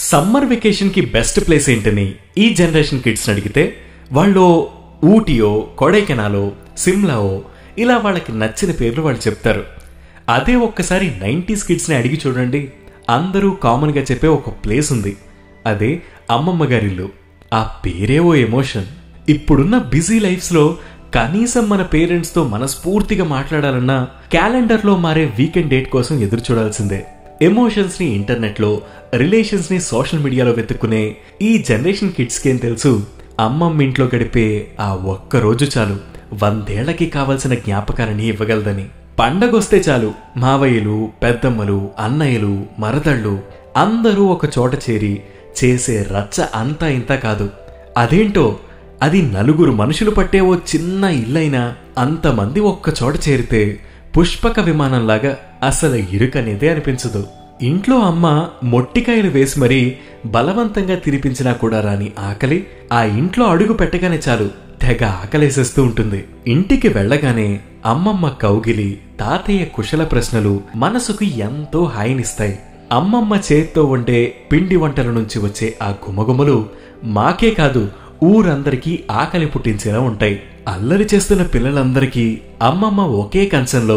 Summer vacation కి best place ఏంటని ఈ జనరేషన్ కిడ్స్ అడిగితే వాళ్ళు ఊటీయో, కొడైకెనాలో, సిమ్లావో ఇలా వాళ్ళకి నచ్చిన పేర్లు వాళ్ళు చెప్తారు. అదే ఒక్కసారి 90s కిడ్స్ ని అడిగి చూడండి, అందరూ కామన్ గా చెప్పే ఒక ప్లేస్ ఉంది, అదే అమ్మమ్మ గారిల్లు. ఆ పేరే ఓ ఎమోషన్. ఇప్పుడున్న బిజీ లైఫ్స్ లో కనీసం మన పేరెంట్స్ తో మనస్ఫూర్తిగా మాట్లాడాలన్నా క్యాలెండర్ లో మారే వీకెండ్ డేట్ కోసం ఎదురు చూడాల్సిందే. ఎమోషన్స్ ని ఇంటర్నెట్ లో, రిలేషన్స్ ని సోషల్ మీడియాలో వెతుక్కునే ఈ జనరేషన్ కిడ్స్ కేం తెలుసు, అమ్మమ్మ ఇంట్లో గడిపే ఆ ఒక్క రోజు చాలు 100 ఏళ్లకి కావలసిన జ్ఞాపకాలని ఇవ్వగలదని. పండగొస్తే చాలు మావయ్యలు, పెద్దమ్మలు, అన్నయ్యలు, మరదళ్ళు అందరూ ఒక చోట చేరి చేసే రచ్చ అంతా ఇంత కాదు. అదేంటో అది నలుగురు మనుషులు పట్టే ఓ చిన్న ఇల్లైనా అంతమంది ఒక్క చోట చేరితే పుష్పక విమానంలాగా అసలు ఇరుకనేదే అనిపించదు. ఇంట్లో అమ్మ మొట్టికాయలు వేసి మరీ బలవంతంగా తినిపించినా కూడా రాని ఆకలి ఆ ఇంట్లో అడుగు పెట్టగానే చాలు తెగ ఆకలేసేస్తూ ఉంటుంది. ఇంటికి వెళ్లగానే అమ్మమ్మ కౌగిలి, తాతయ్య కుశల ప్రశ్నలు మనసుకు ఎంతో హాయినిస్తాయి. అమ్మమ్మ చేత్తో వండే పిండి వంటల నుంచి వచ్చే ఆ గుమగుమలు మాకే కాదు ఊరందరికీ ఆకలి పుట్టించేలా ఉంటాయి. అల్లరి చేస్తున్న పిల్లలందరికీ అమ్మమ్మ ఒకే కంచంలో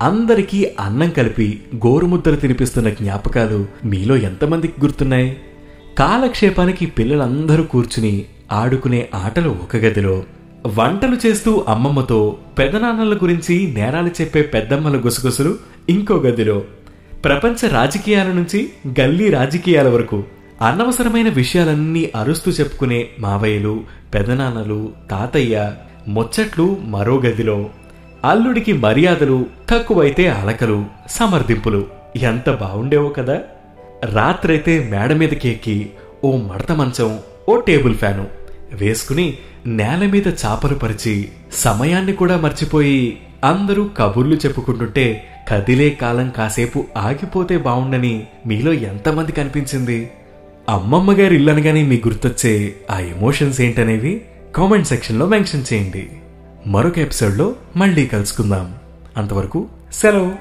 అందరికీ అన్నం కలిపి గోరుముద్దలు తినిపిస్తున్న జ్ఞాపకాలు మీలో ఎంతమందికి గుర్తున్నాయి? కాలక్షేపానికి పిల్లలందరూ కూర్చుని ఆడుకునే ఆటలు ఒక గదిలో, వంటలు చేస్తూ అమ్మమ్మతో పెదనాన్నల గురించి నేరాలు చెప్పే పెద్దమ్మల గుసగుసలు ఇంకో గదిలో, ప్రపంచ రాజకీయాల నుంచి గల్లీ రాజకీయాల వరకు అనవసరమైన విషయాలన్నీ అరుస్తూ చెప్పుకునే మావయ్యలు, పెదనాన్నలు, తాతయ్య ముచ్చట్లు మరో గదిలో, అల్లుడికి మర్యాదలు, తక్కువైతే అలకలు, సమర్థింపులు ఎంత బావుండేవో కదా. రాత్రైతే మేడ మీదకి ఎక్కి ఓ మడత మంచం, ఓ టేబుల్ ఫ్యాను వేసుకుని నేల మీద చాపలు పరిచి సమయాన్ని కూడా మర్చిపోయి అందరూ కబుర్లు చెప్పుకుంటుంటే కదిలే కాలం కాసేపు ఆగిపోతే బావుండని మీలో ఎంతమంది కనిపించింది? అమ్మమ్మ గారి ఇల్లనగానే మీకు గుర్తొచ్చే ఆ ఎమోషన్స్ ఏంటనేవి కామెంట్ సెక్షన్ లో మెన్షన్ చేయండి. మరొక ఎపిసోడ్ లో మళ్ళీ కలుసుకుందాం. అంతవరకు సెలవు.